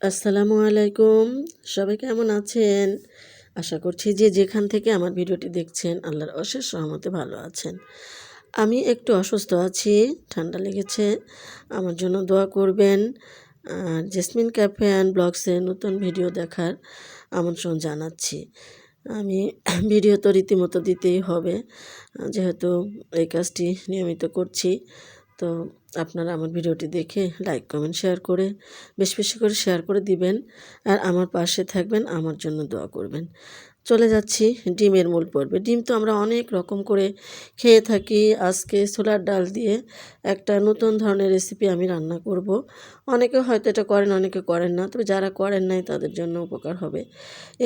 আসসালামু আলাইকুম। সবাই কেমন আছেন? আশা করছি যে যেখান থেকে আমার ভিডিওটি দেখছেন আল্লাহর অশেষ রহমতে ভালো আছেন। আমি একটু অসুস্থ আছি, ঠান্ডা লেগেছে। আমার জন্য দোয়া করবেন। আর জেসমিন ক্যাফে অ্যান্ড ব্লগসে নতুন ভিডিও দেখার আমন্ত্রণ জানাচ্ছি। আমি ভিডিও তো রীতিমতো দিতেই হবে, যেহেতু এই কাজটি নিয়মিত করছি। তো আপনারা আমার ভিডিওটি দেখে লাইক, কমেন্ট, শেয়ার করে বেশি বেশি করে শেয়ার করে দিবেন। আর আমার পাশে থাকবেন, আমার জন্য দোয়া করবেন। চলে যাচ্ছি ডিমের মূল পর্বে। ডিম তো আমরা অনেক রকম করে খেয়ে থাকি। আজকে ছোলার ডাল দিয়ে একটা নতুন ধরনের রেসিপি আমি রান্না করব। অনেকে হয়তো এটা করেন, অনেকে করেন না। তবে যারা করেন নাই তাদের জন্য উপকার হবে।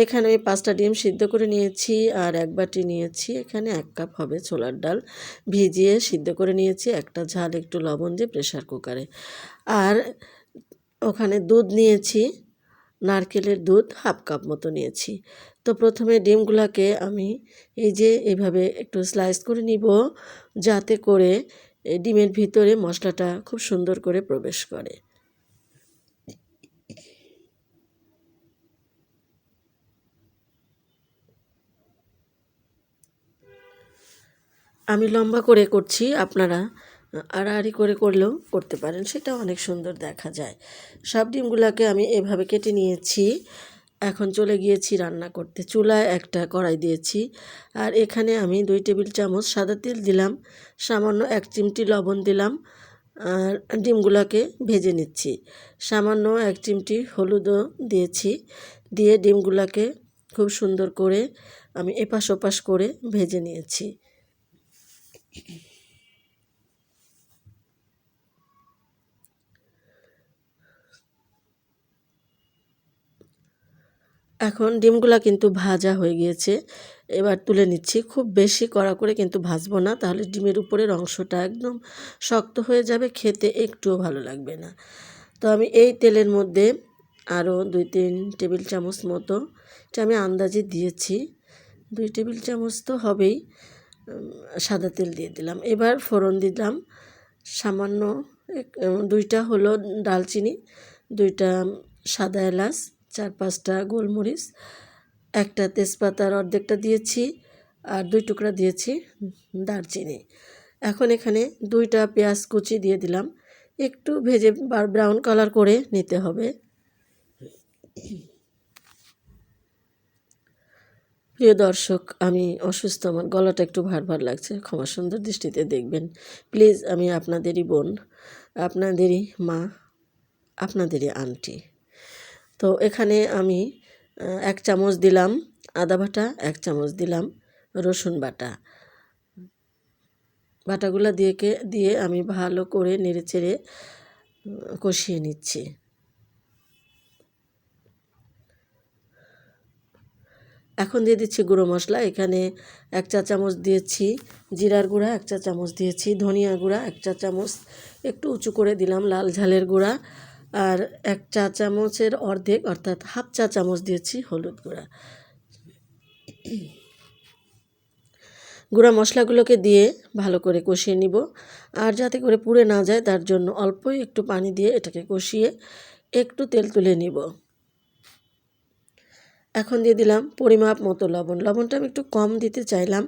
এখানে আমি ৫টা ডিম সিদ্ধ করে নিয়েছি আর ১ বাটি নিয়েছি। এখানে ১ কাপ হবে ছোলার ডাল ভিজিয়ে সিদ্ধ করে নিয়েছি একটা ঝাল একটু লবণ দিয়ে প্রেসার কুকারে। আর ওখানে দুধ নিয়েছি, নারকেলের দুধ ১/২ কাপ মতো নিয়েছি। তো প্রথমে ডিমগুলাকে আমি এই যে এভাবে একটু স্লাইস করে নিব, যাতে করে ডিমের ভিতরে মশলাটা খুব সুন্দর করে প্রবেশ করে। আমি লম্বা করে করছি, আপনারা আড়াআড়ি করে করলেও করতে পারেন, সেটাও অনেক সুন্দর দেখা যায়। সব ডিমগুলাকে আমি এভাবে কেটে নিয়েছি। এখন চলে গিয়েছি রান্না করতে। চুলায় একটা কড়াই দিয়েছি আর এখানে আমি ২ টেবিল চামচ সাদা তেল দিলাম, সামান্য ১ চিমটি লবণ দিলাম আর ডিমগুলাকে ভেজে নিচ্ছি। সামান্য ১ চিমটি হলুদও দিয়েছি, দিয়ে ডিমগুলাকে খুব সুন্দর করে আমি এপাশ ওপাশ করে ভেজে নিয়েছি। এখন ডিমগুলা কিন্তু ভাজা হয়ে গিয়েছে। এবার তুলে নিচ্ছি। খুব বেশি কড়া করে কিন্তু ভাজবো না, তাহলে ডিমের উপরের অংশটা একদম শক্ত হয়ে যাবে, খেতে একটুও ভালো লাগবে না। তো আমি এই তেলের মধ্যে আরও ২-৩ টেবিল চামচ মতো, এটা আমি আন্দাজে দিয়েছি, ২ টেবিল চামচ তো হবেই, সাদা তেল দিয়ে দিলাম। এবার ফোড়ন দিলাম সামান্য ২টা হলো দারচিনি, ২টা সাদা এলাচ, ৪-৫টা গোলমরিচ, একটা তেজপাতার অর্ধেকটা দিয়েছি আর ২ টুকরা দিয়েছি দারচিনি। এখন এখানে ২টা পেঁয়াজ কুচি দিয়ে দিলাম। একটু ভেজে ব্রাউন কালার করে নিতে হবে। প্রিয় দর্শক, আমি অসুস্থ, আমার গলাটা একটু ভার ভার লাগছে, ক্ষমা সুন্দর দৃষ্টিতে দেখবেন প্লিজ। আমি আপনাদেরই বোন, আপনাদেরই মা, আপনাদেরই আন্টি। তো এখানে আমি ১ চামচ দিলাম আদা বাটা, ১ চামচ দিলাম রসুন বাটা। বাটাগুলো দিয়ে আমি ভালো করে নেড়েচেড়ে কষিয়ে নিচ্ছি। এখন দিয়ে দিচ্ছি গুঁড়ো মশলা। এখানে ১ চা চামচ দিয়েছি জিরার গুঁড়া, ১ চা চামচ দিয়েছি ধনিয়া গুঁড়া, ১ চা চামচ একটু উঁচু করে দিলাম লাল ঝালের গুঁড়া, আর ১ চা চামচের অর্ধেক অর্থাৎ ১/২ চা চামচ দিয়েছি হলুদ গুঁড়া। গুঁড়া মশলাগুলোকে দিয়ে ভালো করে কষিয়ে নিব। আর যাতে করে পুড়ে না যায় তার জন্য অল্পই একটু পানি দিয়ে এটাকে কষিয়ে একটু তেল তুলে নিব। এখন দিয়ে দিলাম পরিমাপ মতো লবণ। লবণটা আমি একটু কম দিতে চাইলাম,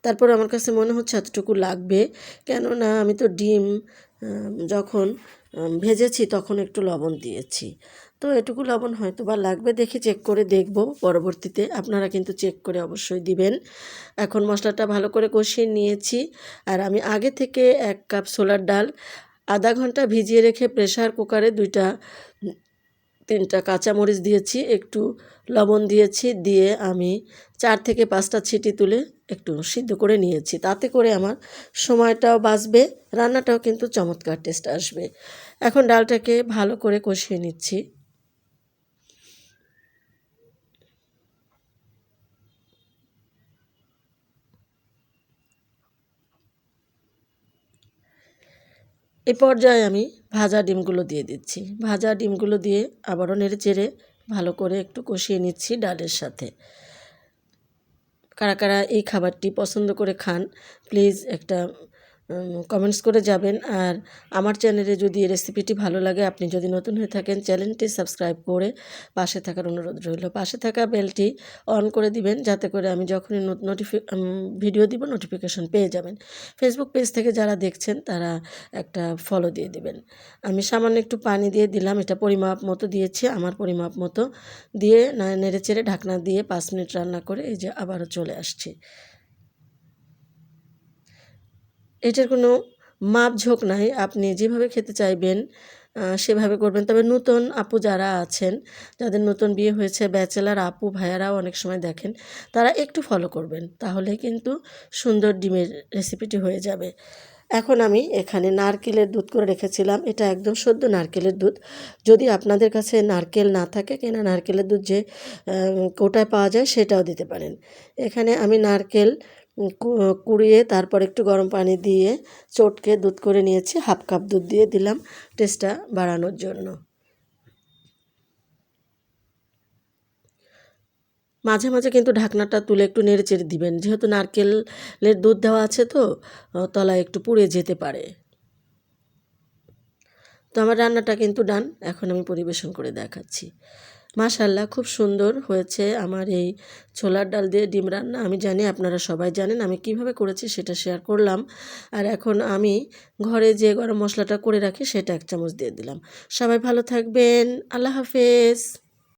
তারপর আমার কাছে মনে হচ্ছে এতটুকু লাগবে, কেননা আমি তো ডিম যখন ভেজেছি তখন একটু লবণ দিয়েছি। তো এটুকু লবণ হয়তো বা লাগবে, দেখে চেক করে দেখব পরবর্তীতে, আপনারা কিন্তু চেক করে অবশ্যই দিবেন। এখন মশলাটা ভালো করে কষিয়ে নিয়েছি আর আমি আগে থেকে ১ কাপ ছোলার ডাল আধা ঘন্টা ভিজিয়ে রেখে প্রেসার কুকারে ৩টা কাঁচামরিচ দিয়েছি, একটু লবণ দিয়েছি, দিয়ে আমি ৪ থেকে ৫টা সিটি তুলে একটু সিদ্ধ করে নিয়েছি। তাতে করে আমার সময়টাও বাঁচবে, রান্নাটাও কিন্তু চমৎকার টেস্ট আসবে। এখন ডালটাকে ভালো করে কষিয়ে নিচ্ছি। এই পর্যায়ে আমি ভাজা ডিমগুলো দিয়ে দিচ্ছি। ভাজা ডিমগুলো দিয়ে আবারও নেড়েচেড়ে ভালো করে একটু কষিয়ে নিচ্ছি ডালের সাথে। কারা কারা এই খাবারটি পছন্দ করে খান প্লিজ একটা কমেন্টস করে যাবেন। আর আমার চ্যানেলে যদি এই রেসিপিটি ভালো লাগে, আপনি যদি নতুন হয়ে থাকেন চ্যানেলটি সাবস্ক্রাইব করে পাশে থাকার অনুরোধ রইল। পাশে থাকা বেলটি অন করে দিবেন, যাতে করে আমি যখনই ভিডিও দিব নোটিফিকেশন পেয়ে যাবেন। ফেসবুক পেজ থেকে যারা দেখছেন তারা একটা ফলো দিয়ে দিবেন। আমি সামান্য একটু পানি দিয়ে দিলাম, এটা পরিমাপ মতো দিয়েছি, আমার পরিমাপ মতো দিয়ে নেড়ে চেড়ে ঢাকনা দিয়ে 5 মিনিট রান্না করে এই যে আবারও চলে আসছি। এটার কোনো মাপঝোঁক নাই, আপনি যেভাবে খেতে চাইবেন সেভাবে করবেন। তবে নতুন আপু যারা আছেন, যাদের নতুন বিয়ে হয়েছে, ব্যাচেলার আপু ভাইয়ারাও অনেক সময় দেখেন, তারা একটু ফলো করবেন, তাহলে কিন্তু সুন্দর ডিমের রেসিপিটি হয়ে যাবে। এখন আমি এখানে নারকেলের দুধ করে রেখেছিলাম, এটা একদম শুদ্ধ নারকেলের দুধ। যদি আপনাদের কাছে নারকেল না থাকে, কেনা নারকেলের দুধ যে কোটায় পাওয়া যায় সেটাও দিতে পারেন। এখানে আমি নারকেল কুড়িয়ে তারপর একটু গরম পানি দিয়ে চটকে দুধ করে নিয়েছি, 1/2 কাপ দুধ দিয়ে দিলাম টেস্টটা বাড়ানোর জন্য। মাঝে মাঝে কিন্তু ঢাকনাটা তুলে একটু নেড়েচেড়ে দিবেন, যেহেতু নারকেলের দুধ দেওয়া আছে তো তলায় একটু পুড়ে যেতে পারে। তো আমার রান্নাটা কিন্তু ডান, এখন আমি পরিবেশন করে দেখাচ্ছি। মাশাআল্লাহ, খুব সুন্দর হয়েছে আমার এই ছোলার ডাল দিয়ে ডিম রান্না। আমি জানি আপনারা সবাই জানেন আমি কিভাবে করেছি, সেটা শেয়ার করলাম। আর এখন আমি ঘরে যে গরম মশলাটা করে রাখি সেটা 1 চামচ দিয়ে দিলাম। সবাই ভালো থাকবেন, আল্লাহ হাফেজ।